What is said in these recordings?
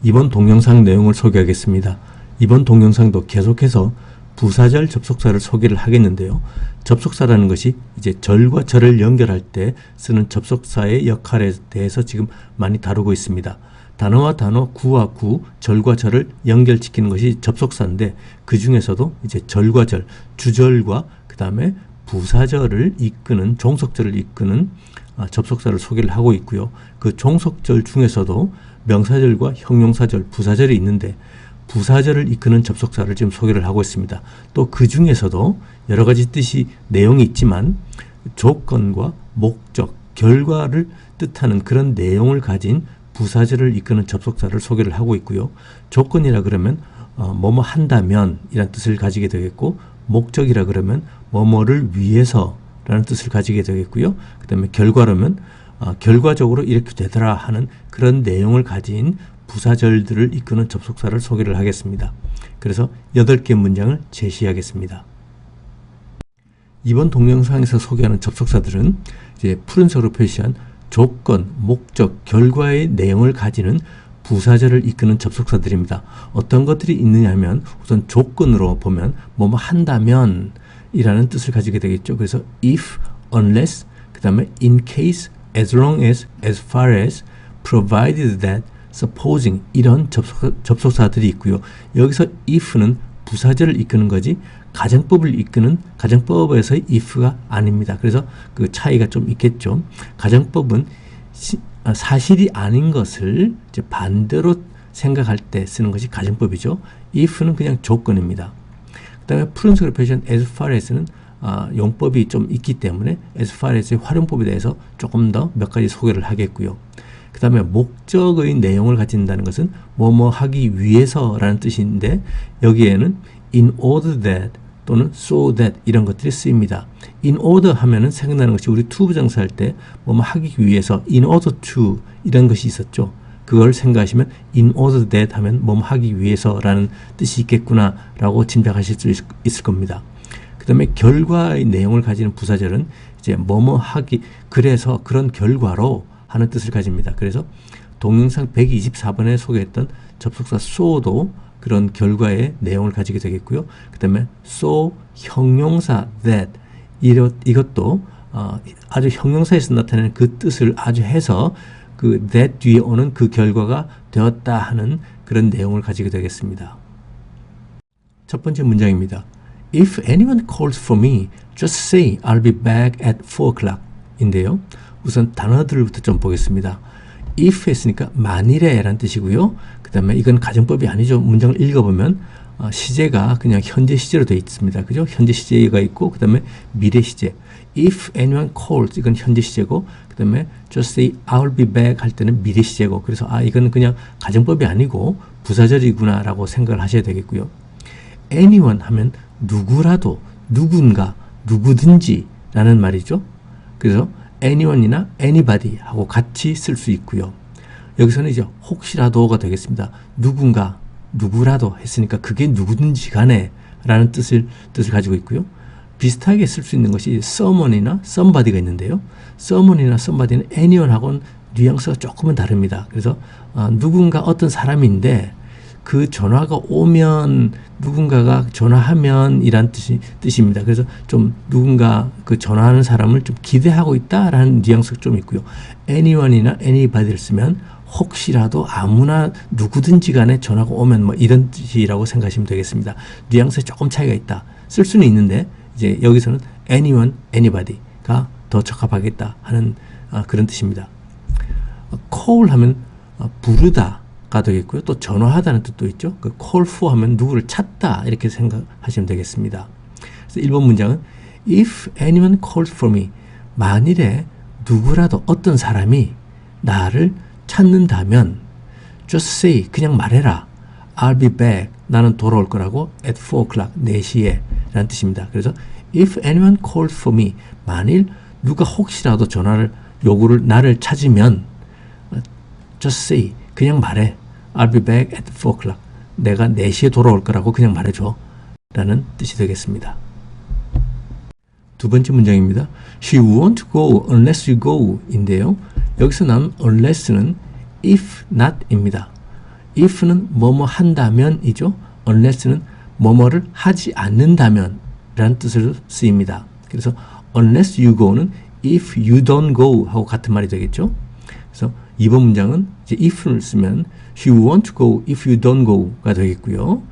이번 동영상 내용을 소개하겠습니다. 이번 동영상도 계속해서 부사절 접속사를 소개를 하겠는데요. 접속사라는 것이 이제 절과 절을 연결할 때 쓰는 접속사의 역할에 대해서 지금 많이 다루고 있습니다. 단어와 단어, 구와 구, 절과 절을 연결시키는 것이 접속사인데 그 중에서도 이제 절과 절, 주절과 그 다음에 부사절을 이끄는 종속절을 이끄는 접속사를 소개를 하고 있고요. 그 종속절 중에서도 명사절과 형용사절, 부사절이 있는데 부사절을 이끄는 접속사를 지금 소개를 하고 있습니다. 또 그 중에서도 여러 가지 뜻이 내용이 있지만 조건과 목적, 결과를 뜻하는 그런 내용을 가진 부사절을 이끄는 접속사를 소개를 하고 있고요. 조건이라 그러면 뭐뭐 한다면 이란 뜻을 가지게 되겠고, 목적이라 그러면 뭐뭐를 위해서 라는 뜻을 가지게 되겠고요. 그 다음에 결과라면 결과적으로 이렇게 되더라 하는 그런 내용을 가진 부사절들을 이끄는 접속사를 소개를 하겠습니다. 그래서 8개 문장을 제시하겠습니다. 이번 동영상에서 소개하는 접속사들은 이제 푸른색으로 표시한 조건, 목적, 결과의 내용을 가지는 부사절을 이끄는 접속사들입니다. 어떤 것들이 있느냐 하면 우선 조건으로 보면 뭐뭐 한다면 이라는 뜻을 가지게 되겠죠. 그래서 if, unless, 그 다음에 in case, as long as far as, provided that, supposing 이런 접속사들이 있고요. 여기서 if는 부사절을 이끄는 거지 가정법을 이끄는 가정법에서의 if가 아닙니다. 그래서 그 차이가 좀 있겠죠. 가정법은 사실이 아닌 것을 이제 반대로 생각할 때 쓰는 것이 가정법이죠. if는 그냥 조건입니다. 그 다음에 푸른색으로 표시한 as far as는 용법이 좀 있기 때문에 as far as의 활용법에 대해서 조금 더 몇 가지 소개를 하겠고요. 그 다음에 목적의 내용을 가진다는 것은 뭐뭐 하기 위해서라는 뜻인데 여기에는 in order that 또는 so that 이런 것들이 쓰입니다. in order 하면은 생각나는 것이 우리 to 부정사 할 때 뭐뭐 하기 위해서 in order to 이런 것이 있었죠. 그걸 생각하시면 in order that 하면 뭐뭐 하기 위해서라는 뜻이 있겠구나 라고 짐작하실 수 있을 겁니다. 그 다음에 결과의 내용을 가지는 부사절은 이제 뭐뭐 하기 그래서 그런 결과로 하는 뜻을 가집니다. 그래서 동영상 124번에 소개했던 접속사 so도 그런 결과의 내용을 가지게 되겠고요. 그 다음에 so 형용사 that 이것도 아주 형용사에서 나타내는 그 뜻을 아주 해서 그 that 뒤에 오는 그 결과가 되었다 하는 그런 내용을 가지게 되겠습니다. 첫 번째 문장입니다. If anyone calls for me, just say I'll be back at 4 o'clock 인데요. 우선 단어들부터 좀 보겠습니다. if 했으니까 만일에 라는 뜻이고요. 그 다음에 이건 가정법이 아니죠. 문장을 읽어보면 시제가 그냥 현재 시제로 되어 있습니다. 그죠? 현재 시제가 있고 그 다음에 미래 시제. If anyone calls 이건 현재 시제고 그 다음에 just say I'll be back 할 때는 미래 시제고 그래서 이건 그냥 가정법이 아니고 부사절이구나 라고 생각을 하셔야 되겠고요. anyone 하면 누구라도 누군가 누구든지 라는 말이죠. 그래서 anyone이나 anybody 하고 같이 쓸 수 있고요. 여기서는 이제 혹시라도가 되겠습니다. 누군가 누구라도 했으니까 그게 누구든지 간에 라는 뜻을 가지고 있고요. 비슷하게 쓸 수 있는 것이 someone이나 somebody가 있는데요. someone이나 somebody는 anyone하고는 뉘앙스가 조금은 다릅니다. 그래서 누군가 어떤 사람인데 그 전화가 오면 누군가가 전화하면 이란 뜻입니다. 그래서 좀 누군가 그 전화하는 사람을 좀 기대하고 있다라는 뉘앙스가 좀 있고요. anyone이나 anybody를 쓰면 혹시라도 아무나 누구든지 간에 전화가 오면 뭐 이런 뜻이라고 생각하시면 되겠습니다. 뉘앙스에 조금 차이가 있다. 쓸 수는 있는데 이제 여기서는 anyone, anybody가 더 적합하겠다 하는 그런 뜻입니다. call 하면 부르다 가 되겠고요. 또 전화하다는 뜻도 있죠. 그 call for 하면 누구를 찾다 이렇게 생각하시면 되겠습니다. 그래서 1번 문장은 If anyone calls for me 만일에 누구라도 어떤 사람이 나를 찾는다면 just say 그냥 말해라 I'll be back 나는 돌아올 거라고 at 4 o'clock 4시에 라는 뜻입니다. 그래서 If anyone calls for me 만일 누가 혹시라도 요구를 나를 찾으면 just say 그냥 말해. I'll be back at 4 o'clock. 내가 4시에 돌아올 거라고 그냥 말해줘. 라는 뜻이 되겠습니다. 두 번째 문장입니다. She won't go unless you go 인데요. 여기서 나온 unless는 if not 입니다. if는 뭐뭐 한다면이죠. unless는 뭐뭐를 하지 않는다면 라는 뜻으로 쓰입니다. 그래서 unless you go는 if you don't go 하고 같은 말이 되겠죠. 그래서 이번 문장은 이제 if를 쓰면 she won't go if you don't go가 되겠고요.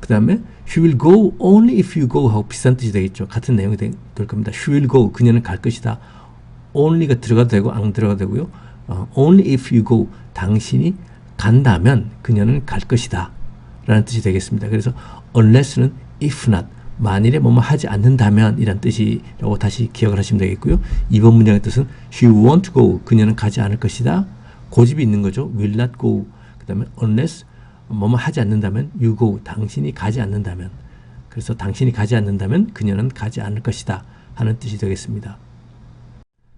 그 다음에 she will go only if you go 하고 비슷한 뜻이 되겠죠. 같은 내용이 될 겁니다. she will go, 그녀는 갈 것이다. only가 들어가도 되고 안 들어가도 되고요. only if you go, 당신이 간다면 그녀는 갈 것이다 라는 뜻이 되겠습니다. 그래서 unless는 if not, 만일에 뭐뭐 하지 않는다면 이란 뜻이라고 다시 기억을 하시면 되겠고요. 이번 문장의 뜻은 she won't go, 그녀는 가지 않을 것이다. 고집이 있는 거죠. will not go. 그 다음에 unless 뭐뭐 하지 않는다면 you go, 당신이 가지 않는다면. 그래서 당신이 가지 않는다면 그녀는 가지 않을 것이다 하는 뜻이 되겠습니다.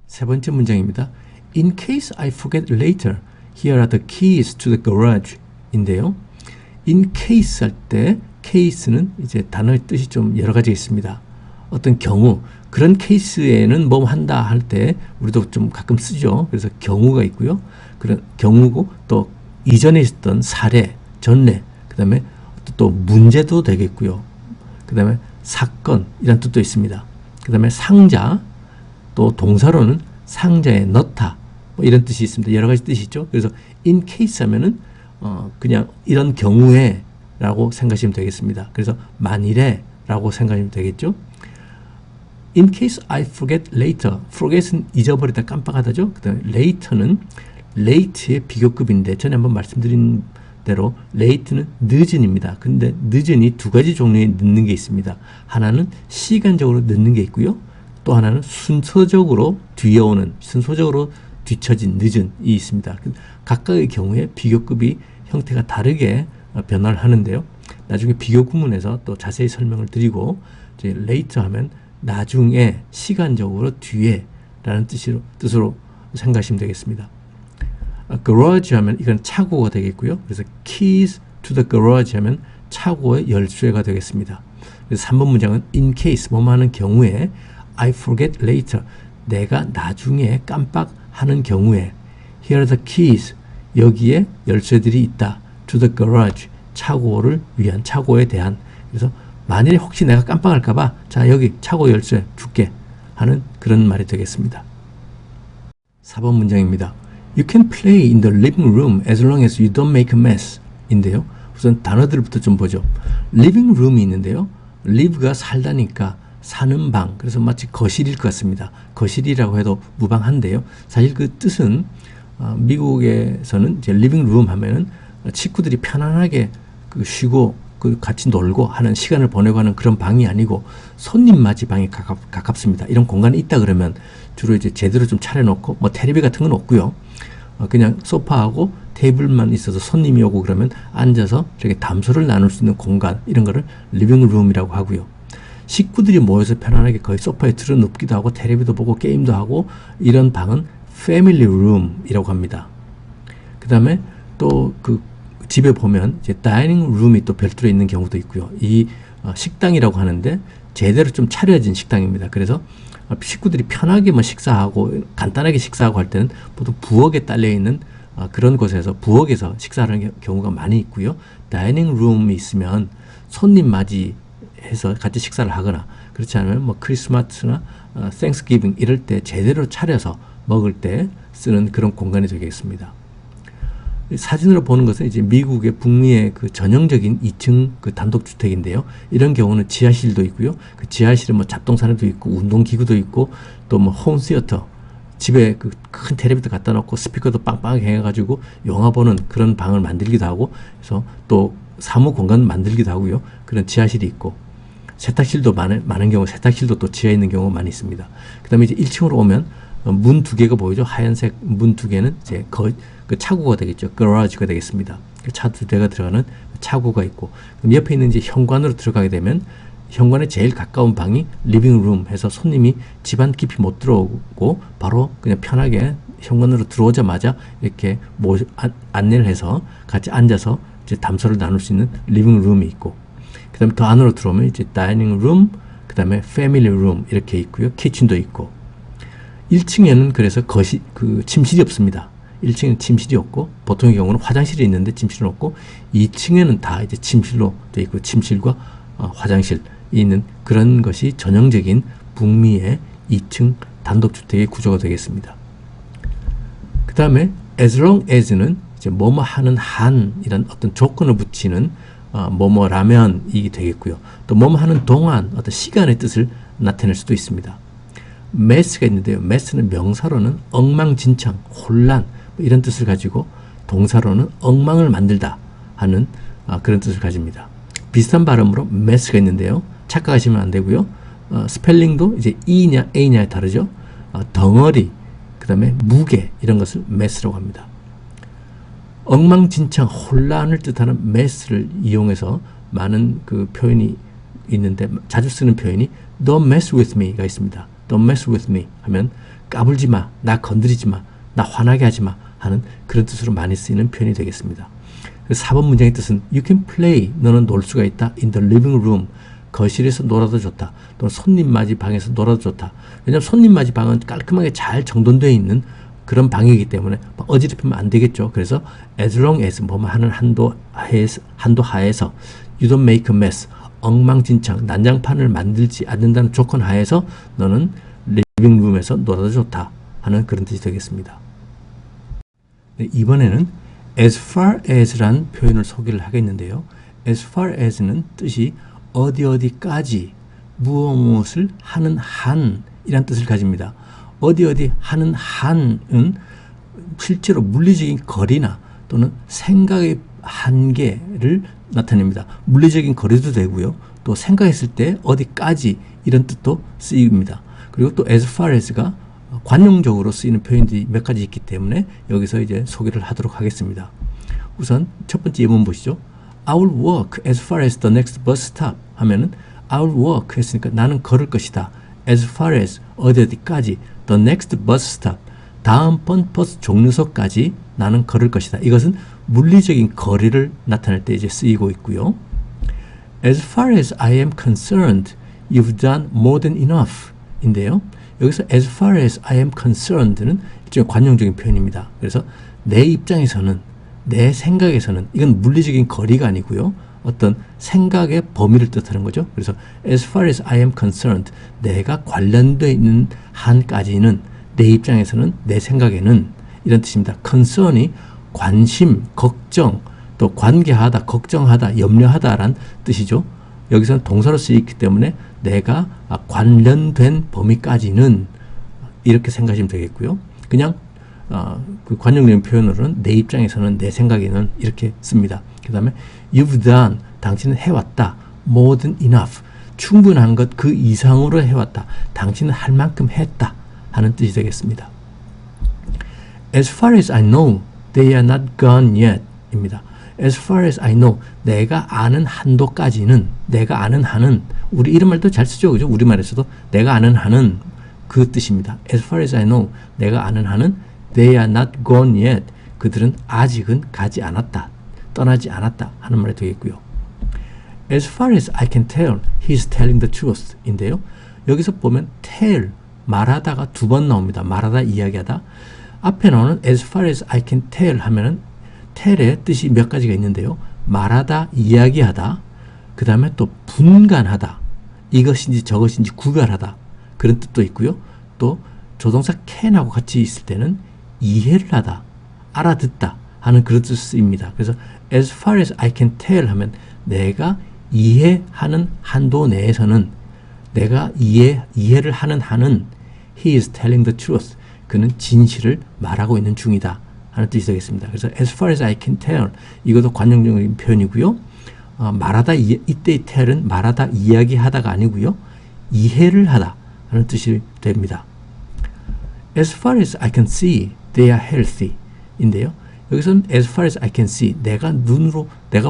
세 번째 문장입니다. In case I forget later, here are the keys to the garage 인데요. in case 할 때 case는 이제 단어의 뜻이 좀 여러 가지 있습니다. 어떤 경우, 그런 케이스에는 뭐 한다 할 때 우리도 좀 가끔 쓰죠. 그래서 경우가 있고요. 그런 경우고 또 이전에 있었던 사례, 전례, 그 다음에 또 문제도 되겠고요. 그 다음에 사건 이란 뜻도 있습니다. 그 다음에 상자, 또 동사로는 상자에 넣다 뭐 이런 뜻이 있습니다. 여러 가지 뜻이 있죠. 그래서 in case 하면은 그냥 이런 경우에 라고 생각하시면 되겠습니다. 그래서 만일에 라고 생각하시면 되겠죠. In case I forget later, forget은 잊어버리다 깜빡하다죠. 그 다음에 later는 late의 비교급인데 전에 한번 말씀드린 대로 late는 늦은입니다. 근데 늦은이 두 가지 종류의 늦는 게 있습니다. 하나는 시간적으로 늦는 게 있고요. 또 하나는 순서적으로 뒤에 오는, 순서적으로 뒤처진 늦은이 있습니다. 각각의 경우에 비교급이 형태가 다르게 변화를 하는데요. 나중에 비교 구문에서 또 자세히 설명을 드리고, 이제 later 하면 나중에, 시간적으로 뒤에 라는 뜻으로 생각하시면 되겠습니다. garage 하면 이건 차고가 되겠고요. 그래서 keys to the garage 하면 차고의 열쇠가 되겠습니다. 그래서 3번 문장은 in case 뭐뭐 하는 경우에 I forget later, 내가 나중에 깜빡하는 경우에 here are the keys, 여기에 열쇠들이 있다. to the garage, 차고를 위한, 차고에 대한. 그래서 만일에 혹시 내가 깜빡할까봐 자 여기 차고 열쇠 줄게 하는 그런 말이 되겠습니다. 4번 문장입니다. You can play in the living room as long as you don't make a mess 인데요. 우선 단어들부터 좀 보죠. living room이 있는데요. live가 살다니까 사는 방, 그래서 마치 거실일 것 같습니다. 거실이라고 해도 무방한데요. 사실 그 뜻은 미국에서는 이제 living room 하면은 친구들이 편안하게 쉬고 같이 놀고 하는 시간을 보내고 하는 그런 방이 아니고 손님 맞이 방에 가깝습니다. 이런 공간이 있다 그러면 주로 이제 제대로 좀 차려놓고 뭐 테레비 같은 건 없고요. 그냥 소파하고 테이블만 있어서 손님이 오고 그러면 앉아서 이렇게 담소를 나눌 수 있는 공간, 이런 거를 리빙 룸이라고 하고요. 식구들이 모여서 편안하게 거의 소파에 들어눕기도 하고 테레비도 보고 게임도 하고 이런 방은 패밀리 룸이라고 합니다. 그 다음에 또 그 집에 보면 이제 다이닝 룸이 또 별도로 있는 경우도 있고요. 이 식당이라고 하는데 제대로 좀 차려진 식당입니다. 그래서 식구들이 편하게 뭐 식사하고 간단하게 식사하고 할 때는 보통 부엌에 딸려 있는 그런 곳에서 부엌에서 식사하는 경우가 많이 있고요. 다이닝 룸이 있으면 손님 맞이해서 같이 식사를 하거나, 그렇지 않으면 뭐 크리스마스나 땡스기빙 이럴 때 제대로 차려서 먹을 때 쓰는 그런 공간이 되겠습니다. 사진으로 보는 것은 이제 미국의 북미의 그 전형적인 2층 그 단독주택인데요. 이런 경우는 지하실도 있고요. 그 지하실은 뭐 잡동사니도 있고 운동기구도 있고 또 뭐 홈시어터, 집에 그 큰 텔레비도 갖다 놓고 스피커도 빵빵하게 해가지고 영화 보는 그런 방을 만들기도 하고, 그래서 또 사무 공간 만들기도 하고요. 그런 지하실이 있고, 세탁실도 많은 경우 세탁실도 또 지하에 있는 경우가 많이 있습니다. 그 다음에 이제 1층으로 오면 문 두 개가 보이죠. 하얀색 문 두 개는 이제 그 차고가 되겠죠. garage가 되겠습니다. 차 두 대가 들어가는 차고가 있고, 그럼 옆에 있는 이제 현관으로 들어가게 되면 현관에 제일 가까운 방이 리빙 룸 해서 손님이 집안 깊이 못 들어오고 바로 그냥 편하게 현관으로 들어오자마자 이렇게 안내를 해서 같이 앉아서 이제 담소를 나눌 수 있는 리빙 룸이 있고, 그 다음에 더 안으로 들어오면 이제 다이닝 룸, 그 다음에 패밀리 룸 이렇게 있고요. 키친도 있고. 1층에는 그래서 침실이 없습니다. 1층에는 침실이 없고 보통의 경우는 화장실이 있는데 침실은 없고 2층에는 다 이제 침실로 되어 있고 침실과 화장실이 있는 그런 것이 전형적인 북미의 2층 단독주택의 구조가 되겠습니다. 그 다음에 as long as는 이제 뭐뭐 하는 한이란 어떤 조건을 붙이는 뭐뭐라면이 되겠고요. 또 뭐뭐 하는 동안 어떤 시간의 뜻을 나타낼 수도 있습니다. mess가 있는데요. mess는 명사로는 엉망진창, 혼란 이런 뜻을 가지고 동사로는 엉망을 만들다 하는 그런 뜻을 가집니다. 비슷한 발음으로 mess가 있는데요. 착각하시면 안 되고요. 스펠링도 이제 E냐 A냐에 다르죠. 덩어리, 그 다음에 무게 이런 것을 mess라고 합니다. 엉망진창, 혼란을 뜻하는 mess를 이용해서 많은 그 표현이 있는데 자주 쓰는 표현이 Don't mess with me가 있습니다. Don't mess with me 하면 까불지 마, 나 건드리지 마, 나 화나게 하지 마 하는 그런 뜻으로 많이 쓰이는 표현이 되겠습니다. 4번 문장의 뜻은 You can play, 너는 놀 수가 있다. In the living room, 거실에서 놀아도 좋다. 또는 손님 맞이 방에서 놀아도 좋다. 왜냐하면 손님 맞이 방은 깔끔하게 잘 정돈되어 있는 그런 방이기 때문에 어지럽히면 안 되겠죠. 그래서 as long as 뭐뭐 하는 한도 하에서 you don't make a mess, 엉망진창 난장판을 만들지 않는다는 조건 하에서 너는 리빙룸에서 놀아도 좋다 하는 그런 뜻이 되겠습니다. 네, 이번에는 as far as란 표현을 소개를 하겠는데요. as far as는 뜻이 어디까지 무엇을 하는 한이란 뜻을 가집니다. 어디 하는 한은 실제로 물리적인 거리나 또는 생각의 한계를 나타냅니다. 물리적인 거리도 되고요. 또 생각했을 때 어디까지 이런 뜻도 쓰입니다. 그리고 또 as far as가 관용적으로 쓰이는 표현들이 몇 가지 있기 때문에 여기서 이제 소개를 하도록 하겠습니다. 우선 첫 번째 예문 보시죠. I will walk as far as the next bus stop 하면은 I will walk 했으니까 나는 걸을 것이다. as far as 어디까지 the next bus stop 다음번 버스 종료소까지 나는 걸을 것이다. 이것은 물리적인 거리를 나타낼 때 이제 쓰이고 있고요. As far as I am concerned, you've done more than enough 인데요. 여기서 as far as I am concerned는 일종의 관용적인 표현입니다. 그래서 내 입장에서는 내 생각에서는 이건 물리적인 거리가 아니고요. 어떤 생각의 범위를 뜻하는 거죠. 그래서 as far as I am concerned 내가 관련되어 있는 한까지는 내 입장에서는 내 생각에는 이런 뜻입니다. concern이 관심, 걱정, 또 관계하다, 걱정하다, 염려하다라는 뜻이죠. 여기서는 동사로 쓰이기 때문에 내가 관련된 범위까지는 이렇게 생각하시면 되겠고요. 그냥 그 관용적인 표현으로는 내 입장에서는 내 생각에는 이렇게 씁니다. 그 다음에 you've done, 당신은 해왔다. more than enough, 충분한 것 그 이상으로 해왔다. 당신은 할 만큼 했다 하는 뜻이 되겠습니다. As far as I know, they are not gone yet 입니다. As far as I know, 내가 아는 한도까지는, 내가 아는 한은, 우리 이런 말도 잘 쓰죠. 그죠? 우리말에서도 내가 아는 한은 그 뜻입니다. As far as I know, 내가 아는 한은 they are not gone yet, 그들은 아직은 가지 않았다, 떠나지 않았다 하는 말이 되겠고요. As far as I can tell, he's telling the truth 인데요. 여기서 보면 tell, 말하다가 두 번 나옵니다. 말하다, 이야기하다. 앞에 나오는 as far as I can tell 하면은 tell의 뜻이 몇 가지가 있는데요. 말하다, 이야기하다, 그 다음에 또 분간하다, 이것인지 저것인지 구별하다 그런 뜻도 있고요. 또 조동사 can하고 같이 있을 때는 이해를 하다, 알아듣다 하는 그런 뜻입니다. 그래서 as far as I can tell 하면 내가 이해하는 한도 내에서는, 내가 이해를 하는 한은 he is telling the truth, 그는 진실을 말하고 있는 중이다 하는 뜻이 되겠습니다. 그래서 as far as I can tell 이것도 관용적인 표현이고요. 말하다, 이때의 tell은 말하다, 이야기하다가 아니고요. 이해를 하다 하는 뜻이 됩니다. As far as I can see, they are healthy 인데요. 여기서는 as far as I can see, 내가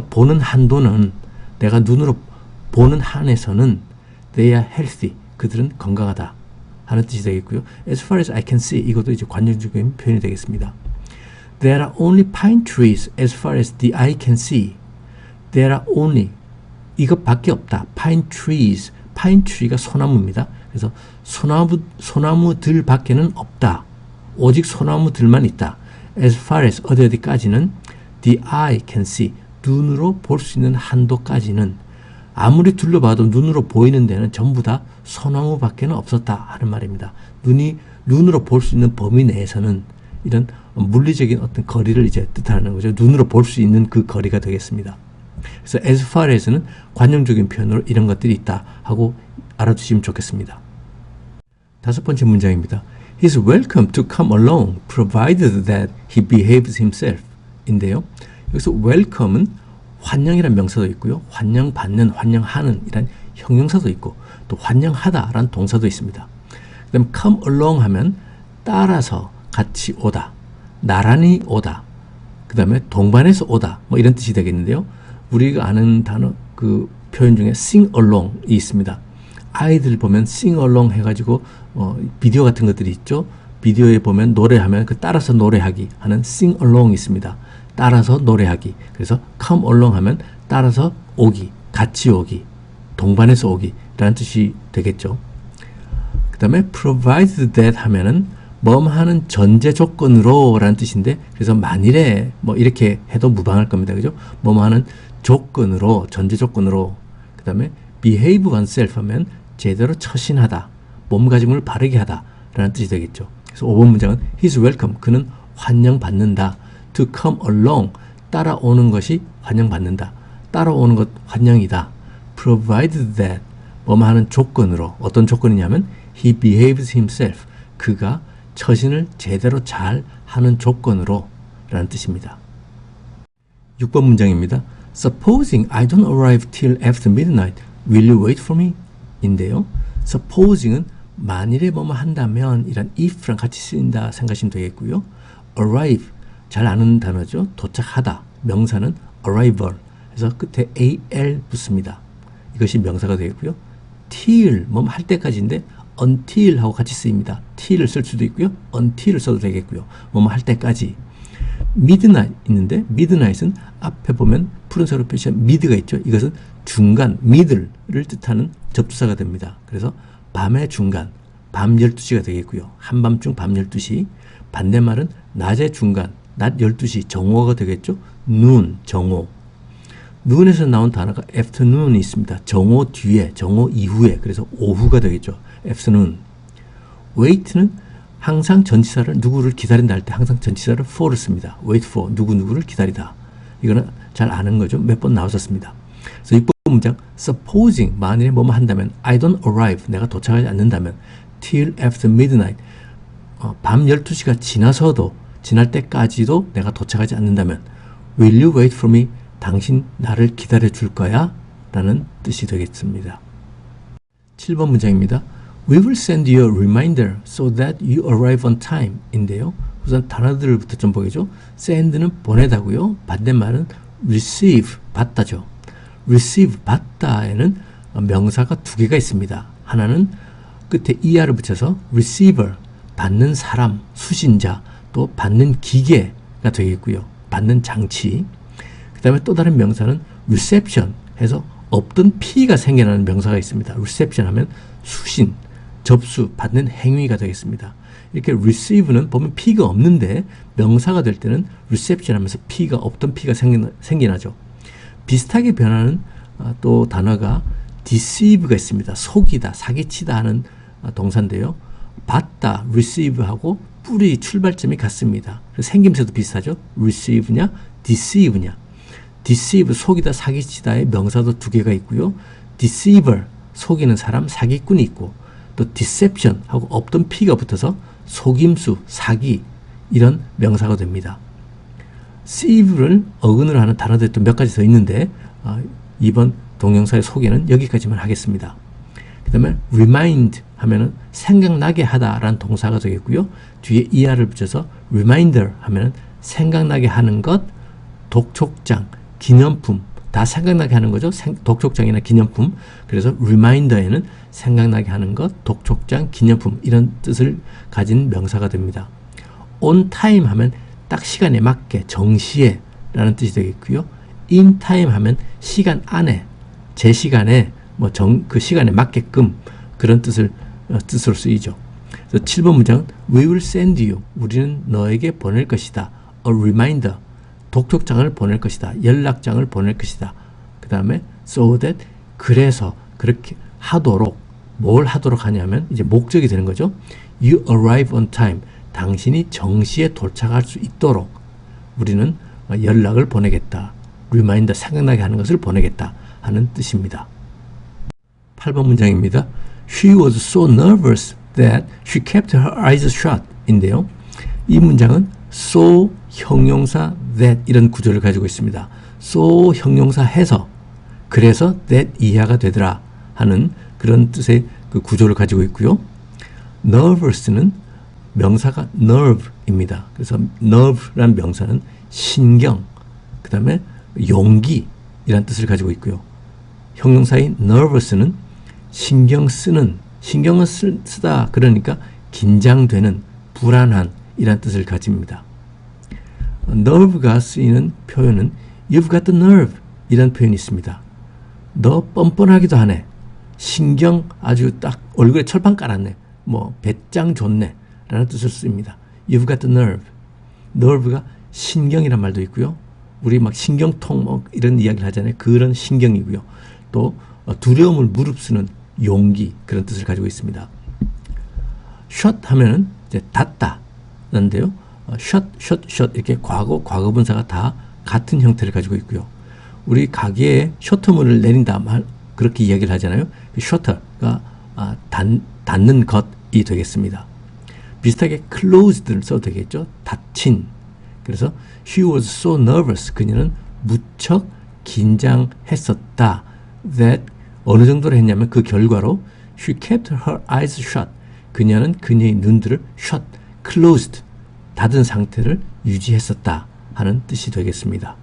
보는 한도는, 내가 눈으로 보는 한에서는 they are healthy, 그들은 건강하다 하는 뜻이 되겠고요. As far as I can see, 이것도 이제 관용적인 표현이 되겠습니다. There are only pine trees as far as the eye can see. There are only, 이것밖에 없다. Pine trees, pine tree가 소나무입니다. 그래서 소나무들 밖에는 없다. 오직 소나무들만 있다. as far as 어디까지는 the eye can see 눈으로 볼 수 있는 한도까지는 아무리 둘러봐도 눈으로 보이는 데는 전부 다 소나무밖에는 없었다 하는 말입니다. 눈으로 볼 수 있는 범위 내에서는 이런 물리적인 어떤 거리를 이제 뜻하는 거죠. 눈으로 볼 수 있는 그 거리가 되겠습니다. 그래서 as far as는 관용적인 표현으로 이런 것들이 있다 하고 알아두시면 좋겠습니다. 다섯 번째 문장입니다. He's welcome to come along provided that he behaves himself 인데요. 여기서 welcome은 환영이란 명사도 있고요. 환영받는, 환영하는 이란 형용사도 있고 또 환영하다라는 동사도 있습니다. 그 다음에 come along 하면 따라서 같이 오다, 나란히 오다, 그 다음에 동반해서 오다 뭐 이런 뜻이 되겠는데요. 우리가 아는 단어 그 표현 중에 sing along이 있습니다. 아이들 보면 sing along 해가지고 비디오 같은 것들이 있죠. 비디오에 보면 노래하면 그 따라서 노래하기 하는 sing along이 있습니다. 따라서 노래하기. 그래서 come along 하면 따라서 오기, 같이 오기, 동반해서 오기 라는 뜻이 되겠죠. 그 다음에 provided that 하면은 뭐하는 전제 조건으로 라는 뜻인데 그래서 만일에 뭐 이렇게 해도 무방할 겁니다. 그죠? 뭐하는 조건으로, 전제 조건으로. 그 다음에 behave oneself 하면 제대로 처신하다, 몸가짐을 바르게 하다 라는 뜻이 되겠죠. 그래서 5번 문장은 He's welcome. 그는 환영받는다. To come along. 따라오는 것이 환영받는다. 따라오는 것 환영이다. Provided that. 뭐하는 조건으로. 어떤 조건이냐면 He behaves himself. 그가 처신을 제대로 잘 하는 조건으로 라는 뜻입니다. 6번 문장입니다. Supposing I don't arrive till after midnight, will you wait for me? 인데요. Supposing은 만일에 뭐뭐 한다면 이란 if랑 같이 쓰인다 생각하시면 되겠고요. arrive 잘 아는 단어죠. 도착하다. 명사는 arrival. 그래서 끝에 al 붙습니다. 이것이 명사가 되겠고요. till 뭐뭐 할 때까지인데 until 하고 같이 쓰입니다. till을 쓸 수도 있고요. until을 써도 되겠고요. 뭐뭐 할 때까지. midnight 있는데 midnight은 앞에 보면 푸른색으로 표시한 mid가 있죠. 이것은 중간, middle를 뜻하는 접두사가 됩니다. 그래서 밤의 중간, 밤 12시가 되겠고요. 한밤중 밤 12시. 반대말은 낮의 중간, 낮 12시 정오가 되겠죠. noon, 정오. noon에서 나온 단어가 afternoon이 있습니다. 정오 뒤에, 정오 이후에. 그래서 오후가 되겠죠. afternoon. wait는 항상 전치사를 누구를 기다린다 할 때 항상 전치사를 for를 씁니다. wait for, 누구누구를 기다리다. 이거는 잘 아는 거죠. 몇 번 나왔었습니다. 그래서 6번 문장, supposing, 만일에 뭐뭐 한다면, I don't arrive, 내가 도착하지 않는다면, till after midnight, 밤 12시가 지날 때까지도 내가 도착하지 않는다면, will you wait for me, 당신 나를 기다려 줄 거야? 라는 뜻이 되겠습니다. 7번 문장입니다. We will send you a reminder so that you arrive on time 인데요. 우선 단어들부터 좀 보겠죠. send는 보내다고요. 반대말은 receive, 받다죠. receive, 받다에는 명사가 두 개가 있습니다. 하나는 끝에 er을 붙여서 receiver, 받는 사람, 수신자, 또 받는 기계가 되겠고요. 받는 장치. 그 다음에 또 다른 명사는 reception 해서 없던 P가 생겨나는 명사가 있습니다. reception 하면 수신, 접수, 받는 행위가 되겠습니다. 이렇게 receive는 보면 P가 없는데 명사가 될 때는 reception 하면서 P가 없던 P가 생겨나죠. 비슷하게 변하는 또 단어가 deceive가 있습니다. 속이다, 사기치다 하는 동사인데요. 받다, receive하고 뿌리 출발점이 같습니다. 생김새도 비슷하죠. receive냐, deceive냐. deceive, 속이다, 사기치다의 명사도 두 개가 있고요. deceiver, 속이는 사람, 사기꾼이 있고 또 deception 하고 없던 P가 붙어서 속임수, 사기 이런 명사가 됩니다. deceive를 어근으로 하는 단어들이 또 몇 가지 더 있는데 이번 동영상의 소개는 여기까지만 하겠습니다. 그 다음에 remind 하면은 생각나게 하다라는 동사가 되겠고요. 뒤에 er를 붙여서 reminder 하면은 생각나게 하는 것, 독촉장, 기념품 다 생각나게 하는 거죠. 독촉장이나 기념품. 그래서 reminder에는 생각나게 하는 것, 독촉장, 기념품 이런 뜻을 가진 명사가 됩니다. on time 하면 딱 시간에 맞게, 정시에 라는 뜻이 되겠고요. in time 하면 시간 안에, 제 시간에, 그 시간에 맞게끔 그런 뜻으로 쓰이죠. 그래서 7번 문장은 We will send you. 우리는 너에게 보낼 것이다. a reminder. 독촉장을 보낼 것이다. 연락장을 보낼 것이다. 그 다음에 so that 그래서 그렇게 하도록 뭘 하도록 하냐면 이제 목적이 되는 거죠. You arrive on time. 당신이 정시에 도착할 수 있도록 우리는 연락을 보내겠다. reminder 생각나게 하는 것을 보내겠다 하는 뜻입니다. 8번 문장입니다. She was so nervous that she kept her eyes shut 인데요. 이 문장은 so 형용사 that 이런 구조를 가지고 있습니다. so 형용사 해서 그래서 that 이하가 되더라 하는 그런 뜻의 그 구조를 가지고 있고요. nervous는 명사가 nerve입니다. 그래서 nerve란 명사는 신경, 그 다음에 용기 이란 뜻을 가지고 있고요. 형용사인 nervous는 신경 쓰는, 신경을 쓰다 그러니까 긴장되는, 불안한 이란 뜻을 가집니다. nerve가 쓰이는 표현은 you've got the nerve 이란 표현이 있습니다. 너 뻔뻔하기도 하네. 신경 아주 딱 얼굴에 철판 깔았네. 뭐 배짱 좋네 라는 뜻을 씁니다. You've got the nerve. nerve가 신경이란 말도 있고요. 우리 막 신경통 뭐 이런 이야기를 하잖아요. 그런 신경이고요. 또 두려움을 무릅쓰는 용기 그런 뜻을 가지고 있습니다. shut 하면은 이제 닫다 라는데요. shut 이렇게 과거분사가 다 같은 형태를 가지고 있고요. 우리 가게에 셔터문을 내린다 말 그렇게 이야기를 하잖아요. 셔터가 닫는 것이 되겠습니다. 비슷하게 closed를 써도 되겠죠. 닫힌. 그래서 she was so nervous. 그녀는 무척 긴장했었다. that 어느 정도로 했냐면 그 결과로 she kept her eyes shut. 그녀는 그녀의 눈들을 shut, closed, 닫은 상태를 유지했었다 하는 뜻이 되겠습니다.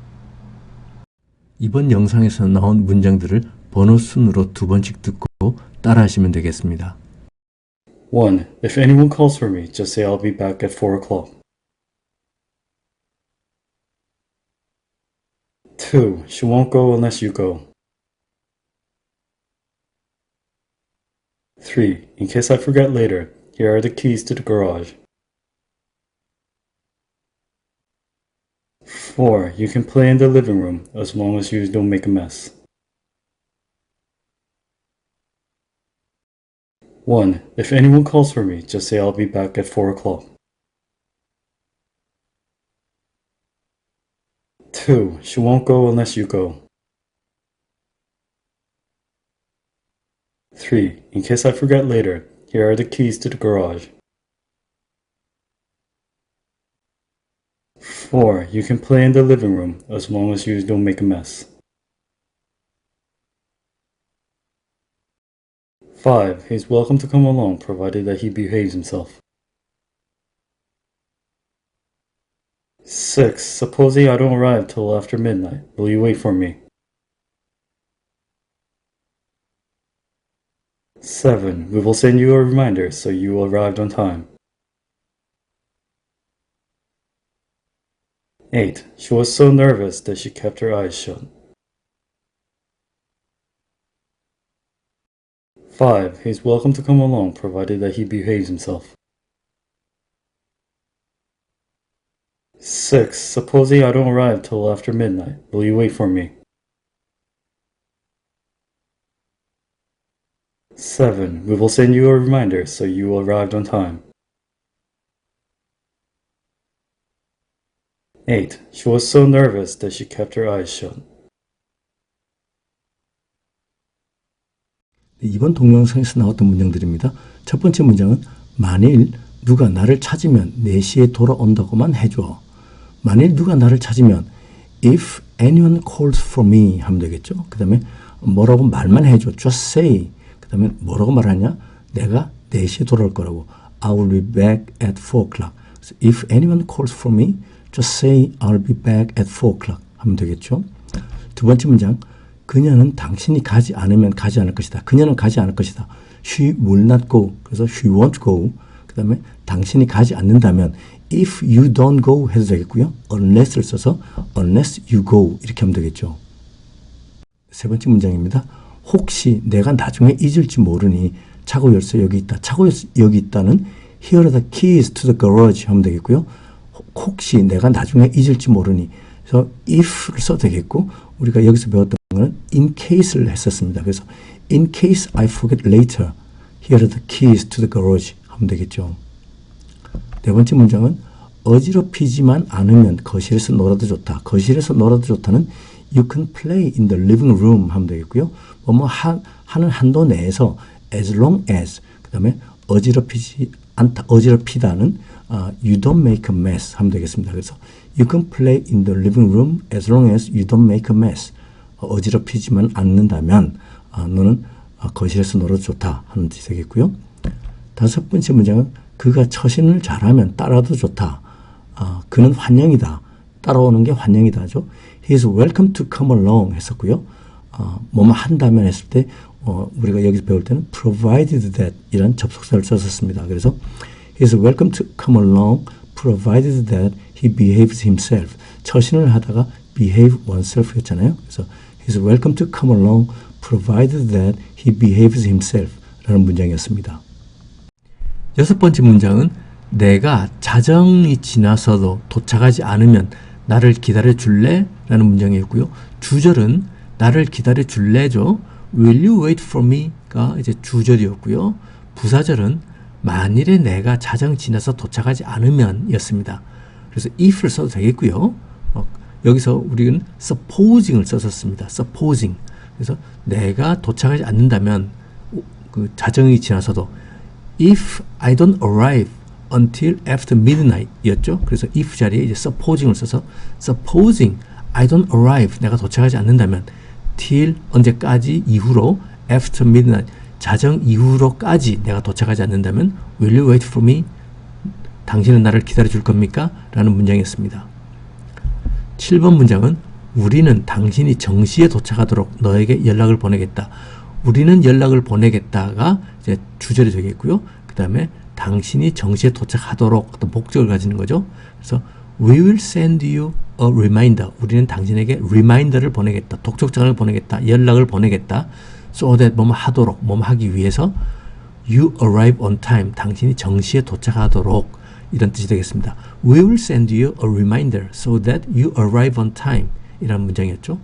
이번 영상에서 나온 문장들을 번호 순으로 두 번씩 듣고 따라 하시면 되겠습니다. 1. If anyone calls for me, just say I'll be back at 4 o'clock. 2. She won't go unless you go. 3. In case I forget later, here are the keys to the garage. 4. You can play in the living room as long as you don't make a mess. 1. If anyone calls for me, just say I'll be back at 4 o'clock. 2. She won't go unless you go. 3. In case I forget later, here are the keys to the garage. 4. You can play in the living room as long as you don't make a mess. 5. He's welcome to come along provided that he behaves himself. 6. Supposing I don't arrive till after midnight, will you wait for me? 7. We will send you a reminder so you arrived on time. 8. She was so nervous that she kept her eyes shut. 5. He's welcome to come along provided that he behaves himself. 6. Supposing I don't arrive till after midnight, will you wait for me? 7. We will send you a reminder so you arrived on time. 8. She was so nervous that she kept her eyes shut. 이번 동영상에서 나왔던 문장들입니다. 첫 번째 문장은 만일 누가 나를 찾으면 4시에 돌아온다고만 해줘. 만일 누가 나를 찾으면 if anyone calls for me 하면 되겠죠. 그 다음에 뭐라고 말만 해줘. just say. 그 다음에 뭐라고 말하냐. 내가 4시에 돌아올 거라고. I will be back at 4 o'clock. So if anyone calls for me, just say I'll be back at 4 o'clock 하면 되겠죠. 두 번째 문장. 그녀는 당신이 가지 않으면 가지 않을 것이다. 그녀는 가지 않을 것이다. She will not go. 그래서 she won't go. 그 다음에 당신이 가지 않는다면 if you don't go 해도 되겠고요. unless를 써서 unless you go 이렇게 하면 되겠죠. 세 번째 문장입니다. 혹시 내가 나중에 잊을지 모르니 차고 열쇠 여기 있다. 차고 열쇠 여기 있다는 here are the keys to the garage 하면 되겠고요. 혹시 내가 나중에 잊을지 모르니. 그래서 if를 써도 되겠고, 우리가 여기서 배웠던 거는 in case를 했었습니다. 그래서 in case I forget later, here are the keys to the garage 하면 되겠죠. 네 번째 문장은 어지럽히지만 않으면 거실에서 놀아도 좋다. 거실에서 놀아도 좋다는 you can play in the living room 하면 되겠고요. 하는 한도 내에서 as long as, 그 다음에 어지럽히지 않다, 어지럽히다는 you don't make a mess 하면 되겠습니다. 그래서 you can play in the living room as long as you don't make a mess. 어지럽히지만 않는다면 너는 거실에서 놀아도 좋다 하는 뜻이 되겠고요. 다섯 번째 문장은 그가 처신을 잘하면 따라도 좋다. 그는 환영이다. 따라오는 게 환영이다죠. He is welcome to come along 했었고요. 뭐뭐 한다면 했을 때 우리가 여기서 배울 때는 provided that 이런 접속사를 썼었습니다. 그래서 He is welcome to come along provided that he behaves himself. 처신을 하다가 behave oneself 였잖아요. 그래서 He is welcome to come along provided that he behaves himself 라는 문장이었습니다. 여섯 번째 문장은 내가 자정이 지나서도 도착하지 않으면 나를 기다려 줄래? 라는 문장이었고요. 주절은 나를 기다려 줄래죠. Will you wait for me? 가 이제 주절이었고요. 부사절은 만일에 내가 자정 지나서 도착하지 않으면 였습니다. 그래서 if를 써도 되겠고요. 여기서 우리는 supposing을 썼었습니다. supposing. 그래서 내가 도착하지 않는다면 그 자정이 지나서도 if I don't arrive until after midnight 였죠. 그래서 if 자리에 이제 supposing을 써서 supposing I don't arrive, 내가 도착하지 않는다면 till 언제까지 이후로 after midnight 자정 이후로까지 내가 도착하지 않는다면 will you wait for me? 당신은 나를 기다려 줄 겁니까? 라는 문장이었습니다. 7번 문장은 우리는 당신이 정시에 도착하도록 너에게 연락을 보내겠다. 우리는 연락을 보내겠다가 이제 주절이 되겠고요. 그 다음에 당신이 정시에 도착하도록 어떤 목적을 가지는 거죠. 그래서 We will send you a reminder. 우리는 당신에게 리마인더를 보내겠다. 독촉장을 보내겠다. 연락을 보내겠다. So that 뭐뭐 하도록, 뭐뭐 하기 위해서 You arrive on time. 당신이 정시에 도착하도록 이런 뜻이 되겠습니다. We will send you a reminder so that you arrive on time. 이라는 문장이었죠.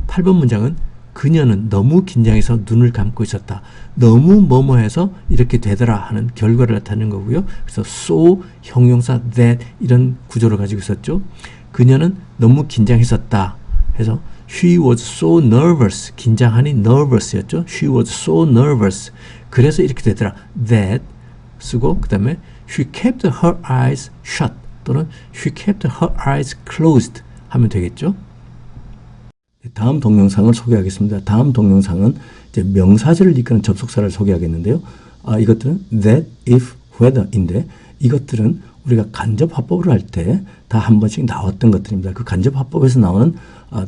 8번 문장은 그녀는 너무 긴장해서 눈을 감고 있었다. 너무 뭐뭐해서 이렇게 되더라 하는 결과를 나타내는 거고요. 그래서 so, 형용사 that 이런 구조를 가지고 있었죠. 그녀는 너무 긴장했었다 해서 she was so nervous. 긴장하니 nervous였죠. She was so nervous. 그래서 이렇게 되더라. that 쓰고 그 다음에 she kept her eyes shut 또는 she kept her eyes closed 하면 되겠죠. 다음 동영상을 소개하겠습니다. 다음 동영상은 이제 명사절을 이끄는 접속사를 소개하겠는데요. 이것들은 that, if, whether인데 이것들은 우리가 간접화법을 할 때 다 한 번씩 나왔던 것들입니다. 그 간접화법에서 나오는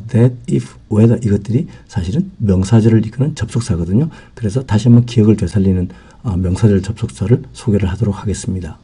that, if, whether 이것들이 사실은 명사절을 이끄는 접속사거든요. 그래서 다시 한번 기억을 되살리는 명사절 접속사를 소개를 하도록 하겠습니다.